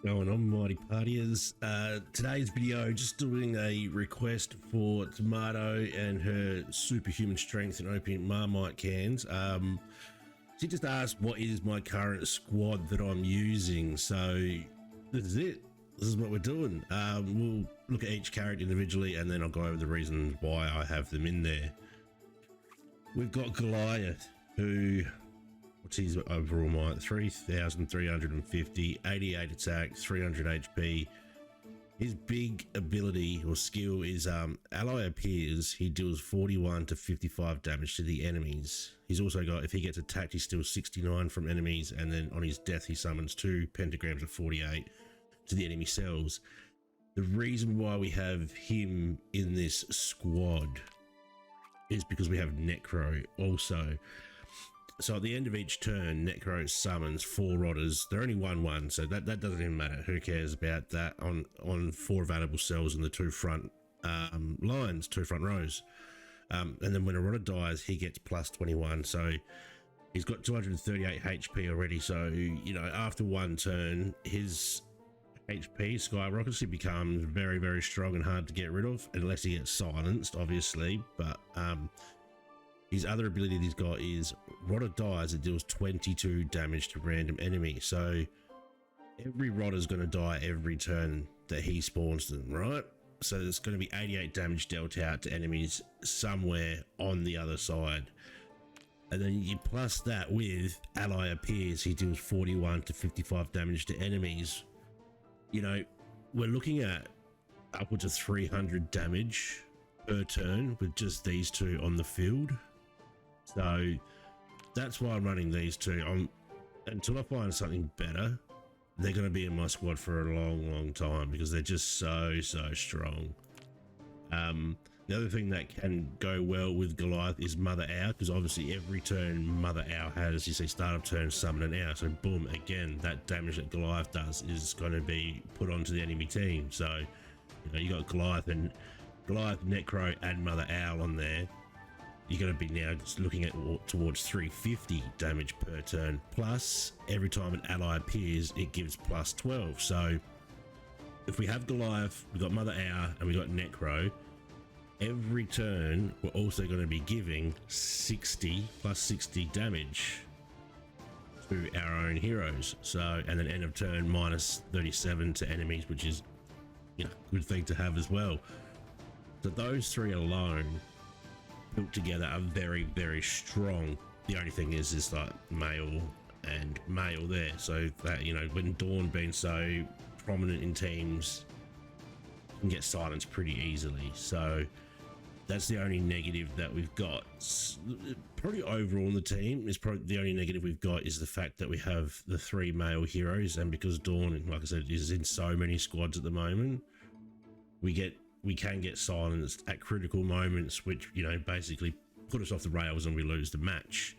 Going on, mighty partiers. Today's video, just doing a request for Tomato and her superhuman strength and opium Marmite cans. She just asked what is my current squad that I'm using, so this is it. This is what we're doing. We'll look at each character individually and then I'll go over the reasons why I have them in there. We've got Goliath, who, what's his overall might? 3,350, 88 attack, 300 HP. His big ability or skill is ally appears, he deals 41 to 55 damage to the enemies. He's also got, if he gets attacked, he steals 69 from enemies, and then on his death he summons 2 pentagrams of 48 to the enemy cells. The reason why we have him in this squad is because we have Necro also. So at the end of each turn, Necro summons 4 rotters. They're only 1/1, so that doesn't even matter. Who cares about that on 4 available cells in the 2 front lines, 2 front rows. And then when a rotter dies, he gets plus 21. So he's got 238 HP already. So, you know, after 1 turn, his HP skyrockets. He becomes very, very strong and hard to get rid of, unless he gets silenced, obviously. But his other ability that he's got is rotter dies, it deals 22 damage to random enemy. So every rotter is going to die every turn that he spawns them, right? So there's going to be 88 damage dealt out to enemies somewhere on the other side. And then you plus that with ally appears, he deals 41 to 55 damage to enemies. You know, we're looking at upwards of 300 damage per turn with just these 2 on the field. So that's why I'm running these 2. Until I find something better, they're going to be in my squad for a long time because they're just so strong. The other thing that can go well with Goliath is Mother Owl, because obviously every turn Mother Owl has, you see, start of turn, summon an owl. So boom, again, that damage that Goliath does is going to be put onto the enemy team. So, you know, you got Goliath, Necro, and Mother Owl on there. You're going to be now just looking at towards 350 damage per turn. Plus, every time an ally appears, it gives plus 12. So if we have Goliath, we've got Mother Owl, and we've got Necro, every turn we're also going to be giving 60 plus 60 damage to our own heroes. So, and then end of turn minus 37 to enemies, which is, you know, a good thing to have as well. So those 3 alone built together are very strong. The only thing is like male and male there, so that, you know, when Dawn being so prominent in teams, can get silenced pretty easily. So that's the only negative that we've got. Probably overall in the team is probably the only negative we've got is the fact that we have the 3 male heroes, and because Dawn, like I said, is in so many squads at the moment, we can get silenced at critical moments, which, you know, basically put us off the rails and we lose the match.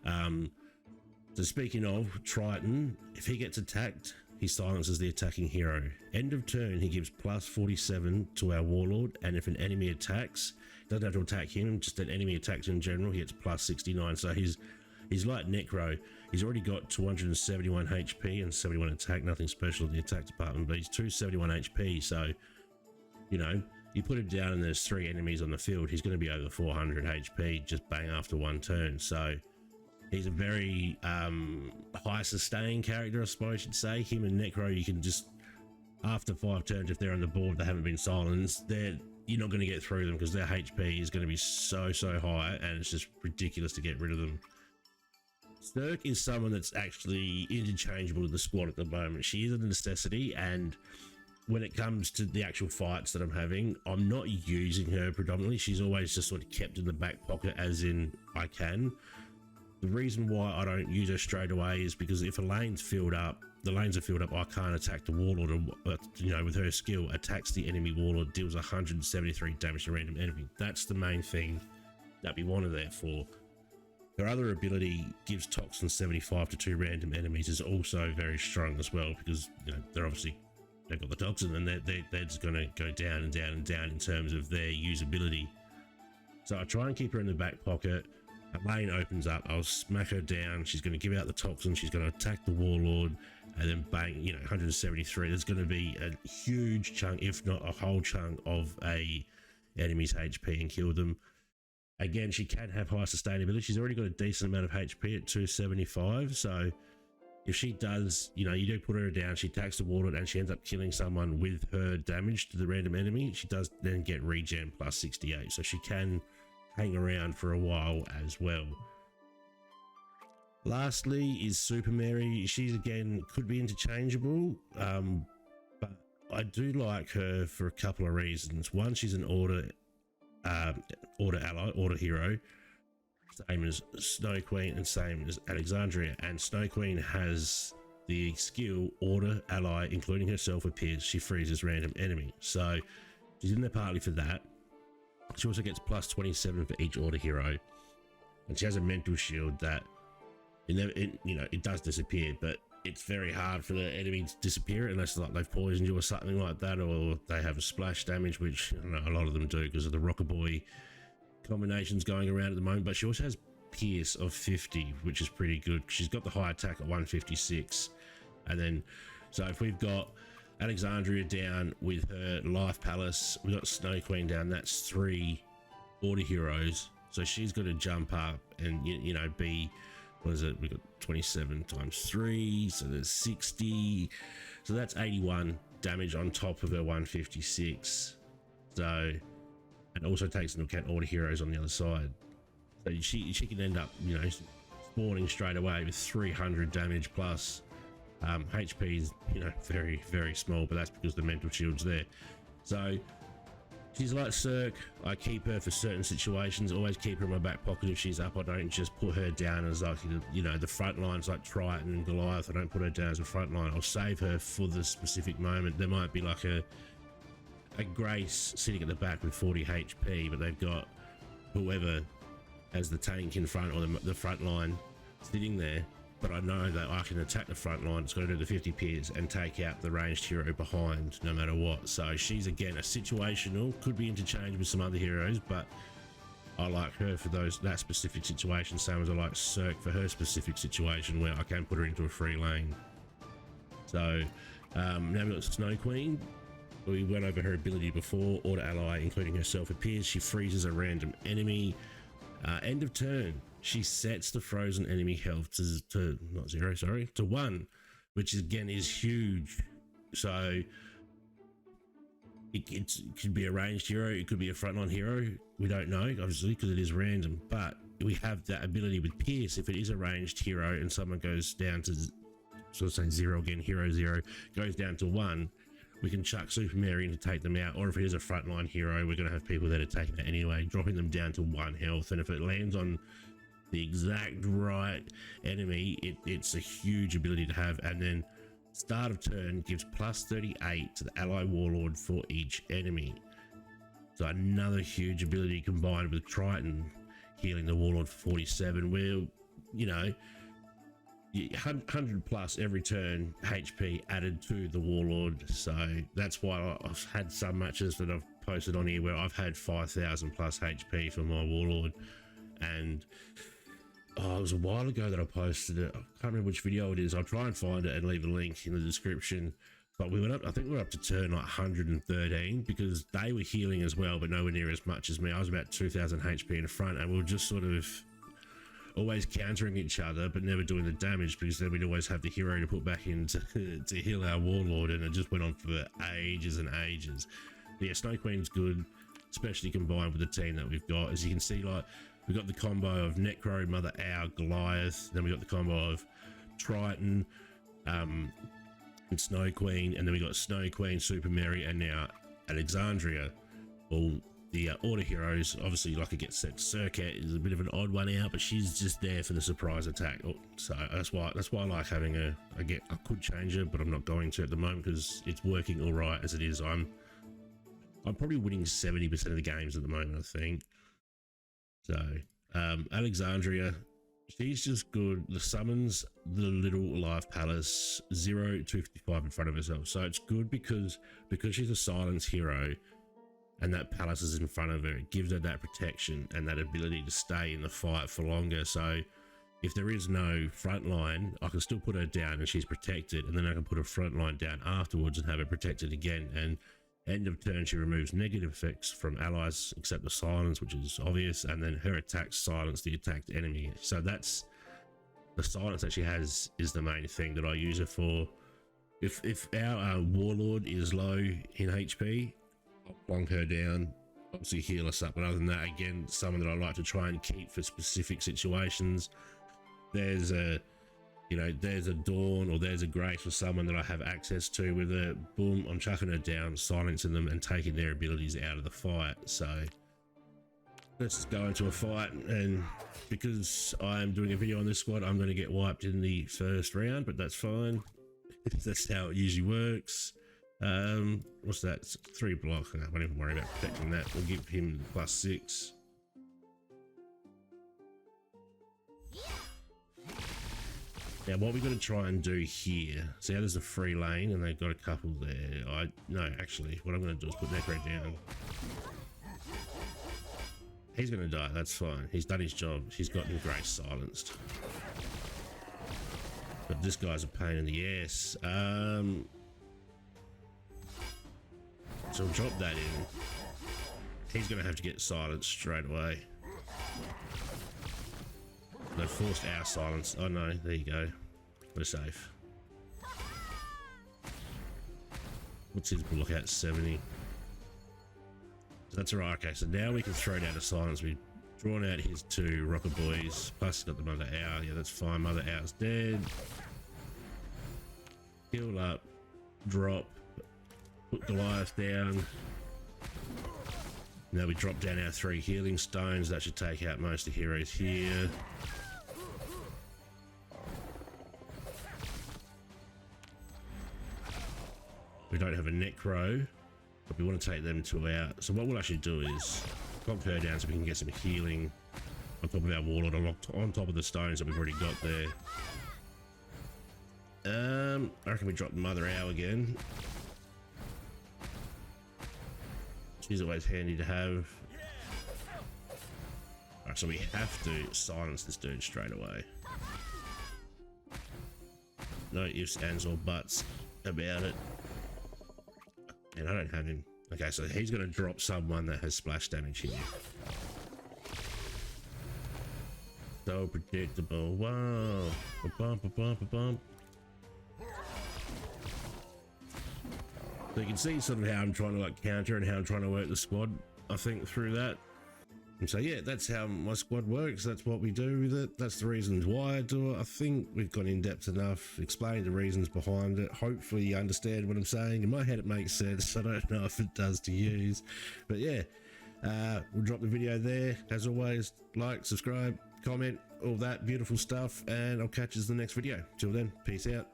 So speaking of Triton, if he gets attacked, he silences the attacking hero. End of turn, he gives plus 47 to our warlord, and if an enemy attacks, doesn't have to attack him, just an enemy attacks in general, he gets plus 69. So he's like Necro. He's already got 271 HP and 71 attack, nothing special in the attack department, but he's 271 HP. So, you know, you put him down and there's 3 enemies on the field, he's going to be over 400 HP just bang after 1 turn. So he's a very high sustain character, I suppose you'd say. Him and Necro, you can just, after 5 turns, if they're on the board, they haven't been silenced, you're not going to get through them because their HP is going to be so high, and it's just ridiculous to get rid of them. Stirk is someone that's actually interchangeable to the squad at the moment. She is a necessity, and when it comes to the actual fights that I'm having, I'm not using her predominantly. She's always just sort of kept in the back pocket, as in I can. The reason why I don't use her straight away is because if a lane's filled up, I can't attack the warlord, and, you know, with her skill, attacks the enemy warlord, deals 173 damage to random enemy. That's the main thing that we wanted there for. Her other ability gives toxin 75 to 2 random enemies, is also very strong as well, because, you know, they've got the toxin, and they're just going to go down and down and down in terms of their usability. So I try and keep her in the back pocket. A lane opens up, I'll smack her down, she's going to give out the toxin, she's going to attack the warlord, and then bang, you know, 173. There's going to be a huge chunk, if not a whole chunk, of a enemy's HP and kill them. Again, she can have high sustainability. She's already got a decent amount of HP at 275, so if she does, you know, you do put her down, she attacks the warlord and she ends up killing someone with her damage to the random enemy, she does then get regen plus 68, so she can hang around for a while as well. Lastly is Super Mary. She's again could be interchangeable, but I do like her for a couple of reasons. One, she's an order ally, order hero, same as Snow Queen and same as Alexandria, and Snow Queen has the skill order ally including herself appears, she freezes random enemy, so she's in there partly for that. She also gets plus 27 for each order hero, and she has a mental shield that it does disappear, but it's very hard for the enemy to disappear unless like they've poisoned you or something like that, or they have a splash damage, which I don't know, a lot of them do because of the Rocker Boy combinations going around at the moment. But she also has Pierce of 50, which is pretty good. She's got the high attack at 156, and then so if we've got Alexandria down with her Life Palace, we've got Snow Queen down, that's 3 order heroes, so she's got to jump up and you know be, what is it, we've got 27 times 3, so there's 60, so that's 81 damage on top of her 156. So, and also takes into account order heroes on the other side, so she can end up, you know, spawning straight away with 300 damage plus. HP is, you know, very, very small, but that's because the mental shield's there. So she's like Cirque. I keep her for certain situations, always keep her in my back pocket if she's up. I don't just put her down as like, you know, the front lines like Triton and Goliath. I don't put her down as a front line. I'll save her for the specific moment. There might be like a Grace sitting at the back with 40 HP, but they've got whoever has the tank in front, or the front line sitting there, but I know that I can attack the front line. It's got to do the 50 pierce and take out the ranged hero behind no matter what. So she's again a situational, could be interchanged with some other heroes, but I like her for that specific situation, same as I like Cirque for her specific situation where I can put her into a free lane. So now we've got Snow Queen. We went over her ability before. Order ally including herself appears, she freezes a random enemy. End of turn, she sets the frozen enemy health to not 0, sorry, to 1, which again is huge. So it could be a ranged hero, it could be a frontline hero, we don't know obviously because it is random, but we have that ability with Pierce. If it is a ranged hero and someone goes down to, sort of saying 0 again, hero 0 goes down to 1, we can chuck Super Mary in to take them out. Or if it is a frontline hero, we're going to have people that are taking it anyway, dropping them down to 1 health, and if it lands on the exact right enemy, it's a huge ability to have. And then start of turn gives plus 38 to the ally warlord for each enemy, so another huge ability combined with Triton healing the warlord for 47, where, you know, 100 plus every turn HP added to the warlord. So that's why I've had some matches that I've posted on here where I've had 5,000 plus HP for my warlord. And it was a while ago that I posted it. I can't remember which video it is. I'll try and find it and leave a link in the description. But we went up, I think we were up to turn like 113 because they were healing as well, but nowhere near as much as me. I was about 2,000 HP in the front, and we were just sort of always countering each other but never doing the damage, because then we'd always have the hero to put back in to heal our warlord, and it just went on for ages and ages. But yeah, Snow Queen's good, especially combined with the team that we've got. As you can see, like, we've got the combo of Necro, Mother Owl, Goliath, then we got the combo of Triton and Snow Queen, and then we got Snow Queen, Super Mary, and now Alexandria. All the order heroes, obviously, like it gets set. Circuit is a bit of an odd one out, but she's just there for the surprise attack. So that's why I like having her. I could change her, but I'm not going to at the moment because it's working all right as it is. I'm probably winning 70% of the games at the moment, I think. So Alexandria, she's just good. The summons the little Life Palace 0 255 in front of herself, so it's good because she's a silence hero and that palace is in front of her. It gives her that protection and that ability to stay in the fight for longer. So if there is no front line, I can still put her down and she's protected, and then I can put a front line down afterwards and have her protected again. And end of turn, she removes negative effects from allies except the silence, which is obvious, and then her attacks silence the attacked enemy. So that's the silence that she has is the main thing that I use her for. If our warlord is low in HP, I'll plonk her down, obviously heal us up, but other than that, again, someone that I like to try and keep for specific situations. There's a, you know, there's a Dawn or there's a Grace or someone that I have access to with a boom, I'm chucking her down, silencing them and taking their abilities out of the fight. So let's just go into a fight, and because I'm doing a video on this squad, I'm going to get wiped in the first round, but that's fine. That's how it usually works. What's that? It's 3 block. I won't even worry about protecting that. We'll give him +6. Now what we're going to try and do here, see how there's a free lane and they've got a couple there. No, actually what I'm going to do is put Necro down. He's going to die, that's fine. He's done his job. He's gotten Grace silenced. But this guy's a pain in the ass. So we'll drop that in. He's going to have to get silenced straight away. They forced our silence. Oh no, there you go. We're safe. What's his block at? 70. So that's alright. Okay, so now we can throw down a silence. We've drawn out his 2 rocker boys. Plus he's got the Mother Owl. Yeah, that's fine. Mother Owl's dead. Heal up. Drop. Put Goliath down. Now we drop down our 3 healing stones. That should take out most of the heroes here. We don't have a Necro, but we want to take them 2 out. So what we'll actually do is plonk her down so we can get some healing on top of our warlord, on top of the stones that we've already got there. I reckon we drop the Mother Owl again. She's always handy to have. Alright, so we have to silence this dude straight away. No ifs, ands or buts about it. And I don't have him. Okay, so he's going to drop someone that has splash damage here. So predictable. Wow. Ba-bum, ba-bum, ba-bum. So you can see sort of how I'm trying to like counter and how I'm trying to work the squad, I think, through that. And so yeah, that's how my squad works. That's what we do with it. That's the reasons why I do it. I think we've gone in depth enough, explained the reasons behind it. Hopefully you understand what I'm saying. In my head it makes sense. I don't know if it does to you, but yeah, we'll drop the video there. As always, like, subscribe, comment, all that beautiful stuff, and I'll catch you in the next video. Till then, peace out.